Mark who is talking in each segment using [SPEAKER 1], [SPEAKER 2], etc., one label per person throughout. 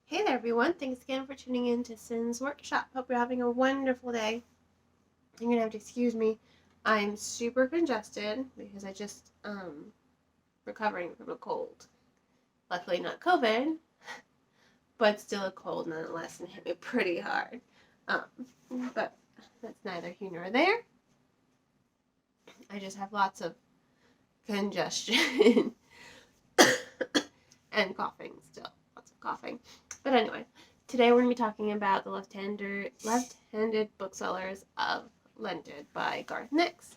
[SPEAKER 1] Hey there, everyone. Thanks again for tuning in to Sin's Workshop. Hope you're having a wonderful day. You're going to have to excuse me. I'm super congested because I just recovering from a cold. Luckily not COVID, but still a cold nonetheless and hit me pretty hard. Um, but that's neither here nor there. I just have lots of congestion and coughing still. Lots of coughing. But anyway, today we're going to be talking about the Left-Handed Booksellers of London by Garth Nix.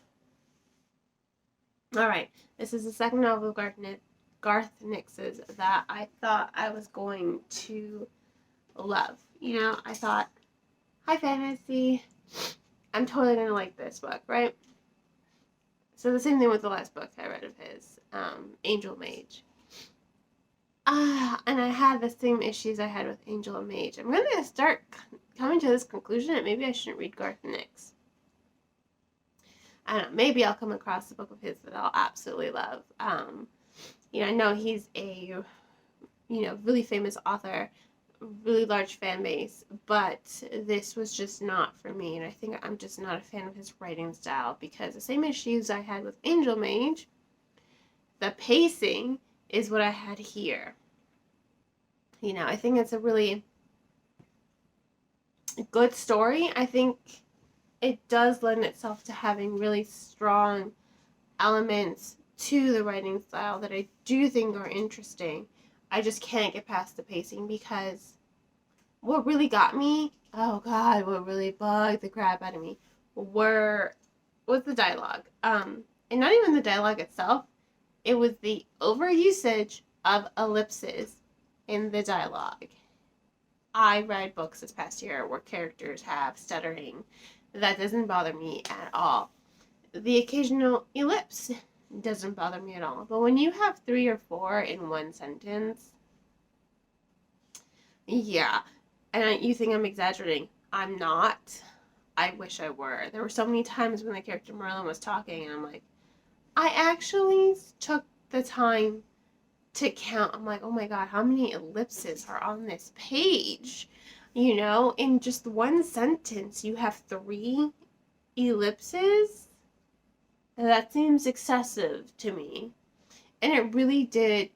[SPEAKER 1] Alright, this is the second novel of Garth Nix's that I thought I was going to love. I thought, high fantasy, I'm totally going to like this book, right? So the same thing with the last book I read of his, Angel Mage. And I had the same issues I had with Angel and Mage. I'm going to start coming to this conclusion that maybe I shouldn't read Garth Nix. I don't know, maybe I'll come across a book of his that I'll absolutely love. I know he's a, really famous author, really large fan base, but this was just not for me, and I think I'm just not a fan of his writing style because the same issues I had with Angel Mage, the pacing is what I had here. I think it's a really good story. I think it does lend itself to having really strong elements to the writing style that I do think are interesting. I just can't get past the pacing because what really got me, what really bugged the crap out of me was the dialogue. And not even the dialogue itself, it was the overusage of ellipses in the dialogue. I read books this past year where characters have stuttering. That doesn't bother me at all. The occasional ellipse doesn't bother me at all. But when you have 3 or 4 in one sentence, yeah. And you think I'm exaggerating. I'm not. I wish I were. There were so many times when the character Merlin was talking, and I'm like, I actually took the time to count. I'm like, oh my god, how many ellipses are on this page? In just one sentence, you have 3 ellipses? That seems excessive to me. And it really did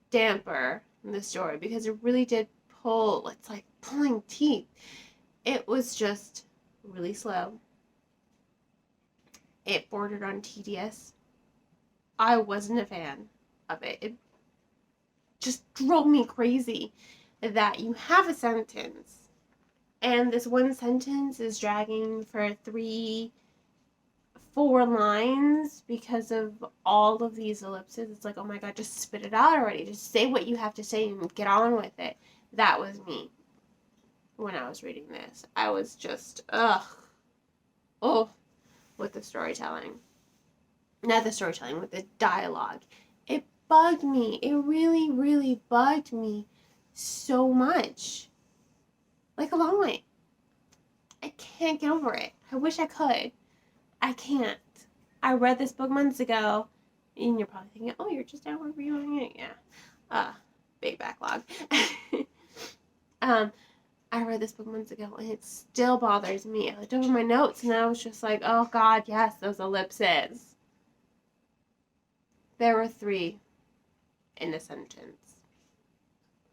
[SPEAKER 1] damper the story because it really did pull, it's like pulling teeth. It was just really slow. It bordered on tedious. I wasn't a fan of it. It just drove me crazy that you have a sentence and this one sentence is dragging for 3, 4 lines because of all of these ellipses. It's like, oh my god, just spit it out already. Just say what you have to say and get on with it. That was me when I was reading this. I was just, with the storytelling. Not the storytelling, with the dialogue. It bugged me. It really, really bugged me so much. Like a long way. I can't get over it. I wish I could. I can't. I read this book months ago, and you're probably thinking, oh, you're just now reviewing it? Yeah. Big backlog. I read this book months ago, and it still bothers me. I looked over my notes, and I was just like, oh, God, yes, those ellipses. There were 3 in a sentence.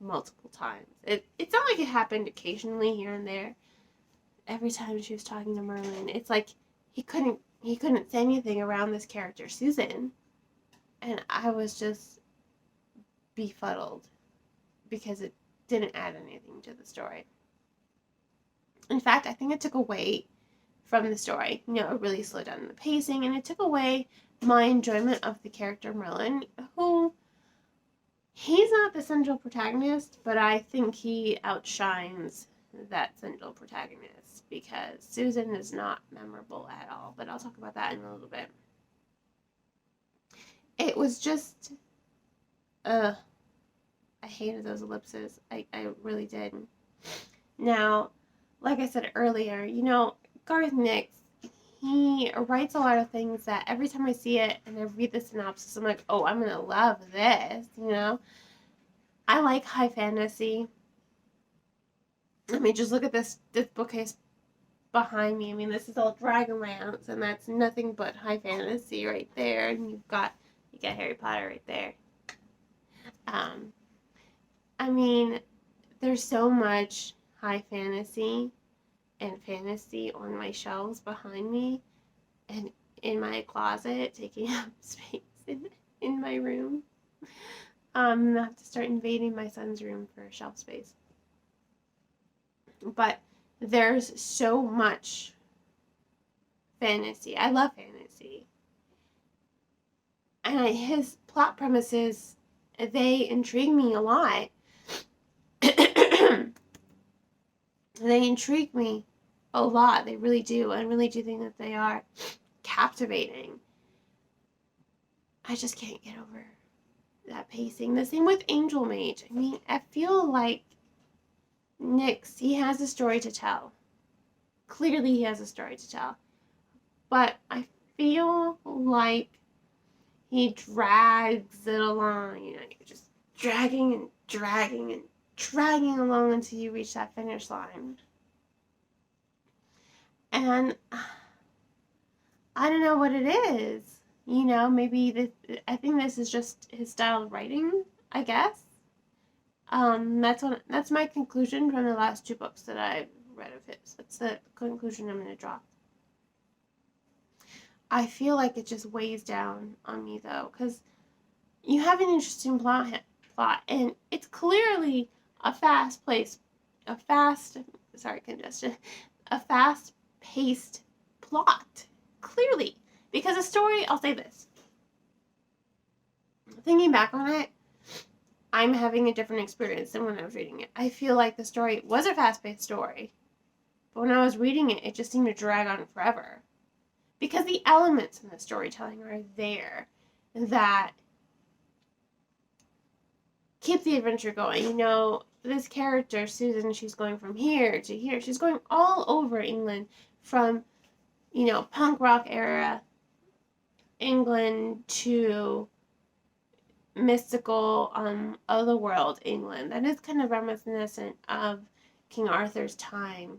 [SPEAKER 1] Multiple times. It's not like it happened occasionally here and there. Every time she was talking to Merlin, it's like he couldn't say anything around this character, Susan. And I was just befuddled because it didn't add anything to the story. In fact, I think it took away from the story. It really slowed down the pacing, and it took away my enjoyment of the character Merlin, who, he's not the central protagonist, but I think he outshines that central protagonist because Susan is not memorable at all, but I'll talk about that in a little bit. It was just, I hated those ellipses. I really did. Now, like I said earlier, Garth Nix, he writes a lot of things that every time I see it and I read the synopsis, I'm like, oh, I'm going to love this, I like high fantasy. I mean, just look at this bookcase behind me. I mean, this is all Dragonlance, and that's nothing but high fantasy right there. And you got Harry Potter right there. Um, I mean, there's so much high fantasy and fantasy on my shelves behind me and in my closet, taking up space in my room. I have to start invading my son's room for shelf space. But there's so much fantasy. I love fantasy. And his plot premises, they intrigue me a lot. They intrigue me a lot. They really do. I really do think that they are captivating. I just can't get over that pacing. The same with Angel Mage. I mean, I feel like Nyx, he has a story to tell. Clearly he has a story to tell. But I feel like he drags it along. You know, you're just dragging and dragging and dragging along until you reach that finish line. And I don't know what it is. You know, maybe I think this is just his style of writing, I guess. That's my conclusion from the last 2 books that I've read of his. That's the conclusion I'm going to draw. I feel like it just weighs down on me though, because you have an interesting plot, and it's clearly a fast-paced plot. Clearly, because a story. I'll say this. Thinking back on it, I'm having a different experience than when I was reading it. I feel like the story was a fast-paced story, but when I was reading it, it just seemed to drag on forever. Because the elements in the storytelling are there that keep the adventure going. You know, this character, Susan, she's going from here to here. She's going all over England from, you know, punk rock era England to mystical otherworld England. That is kind of reminiscent of King Arthur's time,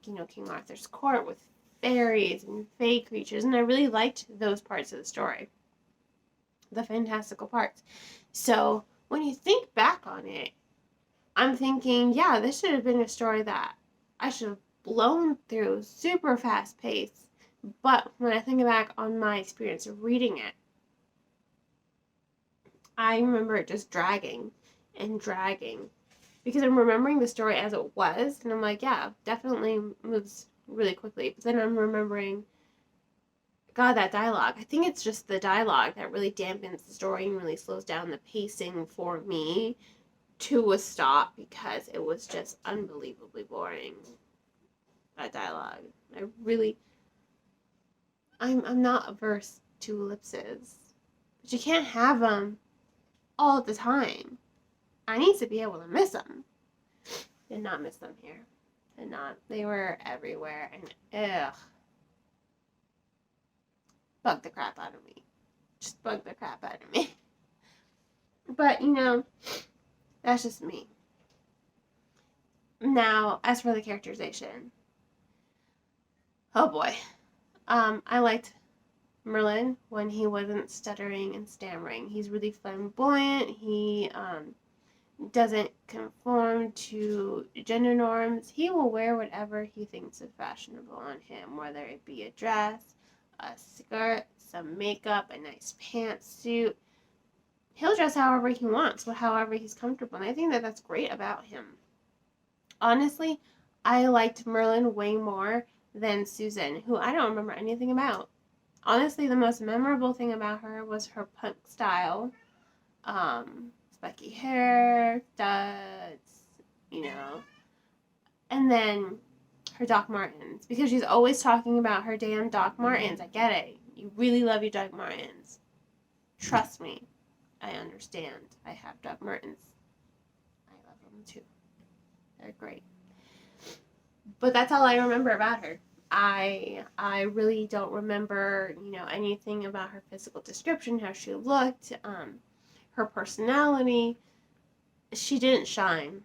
[SPEAKER 1] you know, King Arthur's court with fairies and fey creatures, and I really liked those parts of the story, the fantastical parts. So when you think back on it, I'm thinking, yeah, this should have been a story that I should have blown through, super fast paced. But when I think back on my experience of reading it, I remember it just dragging and dragging, because I'm remembering the story as it was, and I'm like, yeah, definitely moves really quickly. But then I'm remembering, God, that dialogue. I think it's just the dialogue that really dampens the story and really slows down the pacing for me to a stop, because it was just unbelievably boring. That dialogue. I'm not averse to ellipses, but you can't have them all the time. I need to be able to miss them. Did not miss them here. Did not. They were everywhere, and bugged the crap out of me. Just bugged the crap out of me. But, you know, that's just me. Now, as for the characterization, oh boy. I liked Merlin when he wasn't stuttering and stammering. He's really flamboyant. He doesn't conform to gender norms. He will wear whatever he thinks is fashionable on him, whether it be a dress, a skirt, some makeup, a nice pantsuit. He'll dress however he wants, however he's comfortable, and I think that that's great about him. Honestly, I liked Merlin way more than Susan, who I don't remember anything about. Honestly, the most memorable thing about her was her punk style. Spiky hair, studs, you know. And then her Doc Martens, because she's always talking about her damn Doc Martens. I get it. You really love your Doc Martens. Trust me. I understand. I have Doc Martens. I love them too. They're great. But that's all I remember about her. I really don't remember, you know, anything about her physical description, how she looked, her personality. She didn't shine.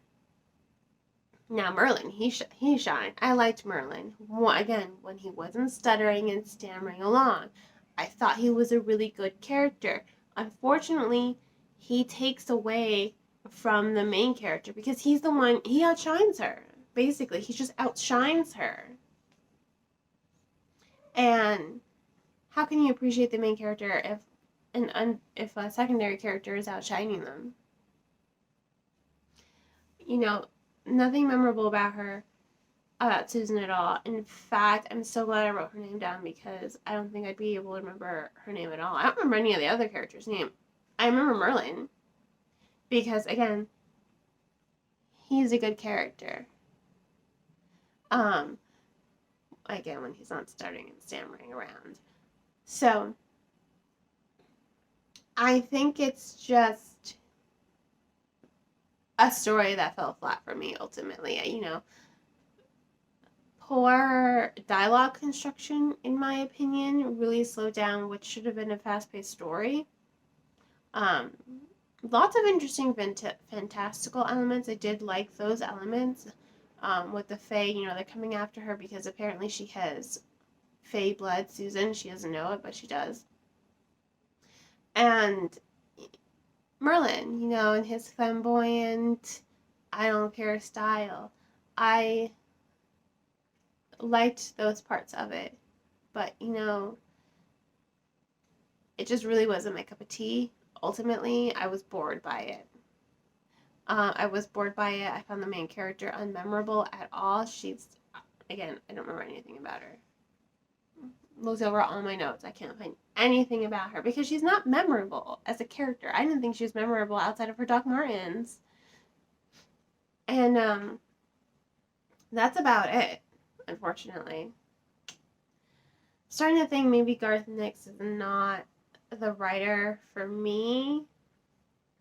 [SPEAKER 1] Now Merlin, he shined. I liked Merlin. Again, when he wasn't stuttering and stammering along, I thought he was a really good character. Unfortunately, he takes away from the main character because he's the one, he outshines her. Basically, he just outshines her. And how can you appreciate the main character if a secondary character is outshining them? You know, nothing memorable about Susan at all. In fact, I'm so glad I wrote her name down because I don't think I'd be able to remember her name at all. I don't remember any of the other characters' name. I remember Merlin because, again, he's a good character. Again, when he's not stuttering and stammering around. So, I think it's just a story that fell flat for me ultimately. Poor dialogue construction, in my opinion, really slowed down what should have been a fast-paced story. Lots of interesting fantastical elements. I did like those elements. With the Fae, they're coming after her because apparently she has Fae blood, Susan. She doesn't know it, but she does. And Merlin, in his flamboyant, I don't care style. I liked those parts of it, but it just really wasn't my cup of tea. Ultimately, I was bored by it. I found the main character unmemorable at all. Again, I don't remember anything about her. Looked over all my notes. I can't find anything about her because she's not memorable as a character. I didn't think she was memorable outside of her Doc Martens. And that's about it, unfortunately. Starting to think maybe Garth Nix is not the writer for me.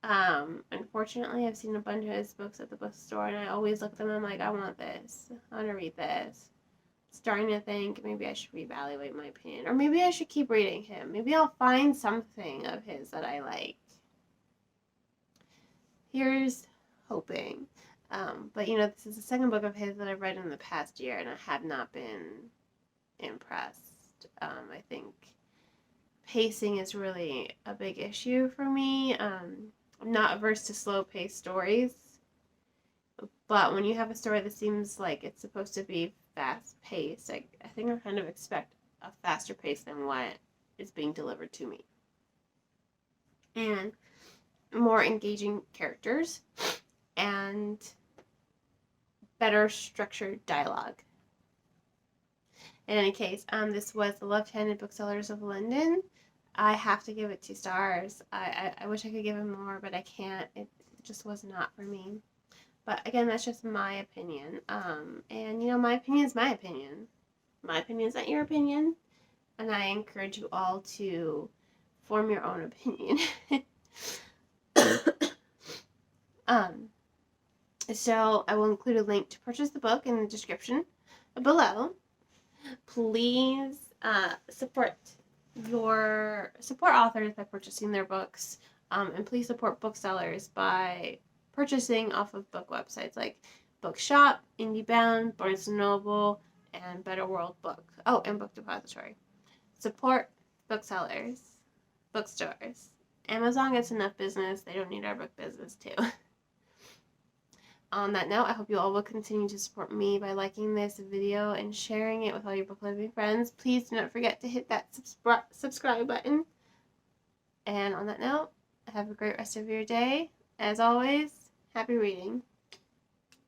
[SPEAKER 1] Unfortunately, I've seen a bunch of his books at the bookstore, and I always look at them and I'm like, I want this. I want to read this. Starting to think maybe I should reevaluate my opinion, or maybe I should keep reading him. Maybe I'll find something of his that I like. Here's hoping. But this is the second book of his that I've read in the past year, and I have not been impressed. I think pacing is really a big issue for me. I'm not averse to slow-paced stories, but when you have a story that seems like it's supposed to be fast-paced, I think I kind of expect a faster pace than what is being delivered to me. And more engaging characters and better structured dialogue. In any case, this was the Left-Handed Booksellers of London. I have to give it 2 stars. I wish I could give it more, but I can't. It just was not for me. But again, that's just my opinion. And my opinion is my opinion. My opinion is not your opinion. And I encourage you all to form your own opinion. So I will include a link to purchase the book in the description below. Please support authors by purchasing their books, and please support booksellers by purchasing off of book websites like Bookshop, IndieBound, Barnes & Noble, and Better World Book. Oh, and Book Depository. Support booksellers, bookstores. Amazon gets enough business. They don't need our book business too. On that note, I hope you all will continue to support me by liking this video and sharing it with all your book loving friends. Please do not forget to hit that subscribe button. And on that note, have a great rest of your day. As always, happy reading.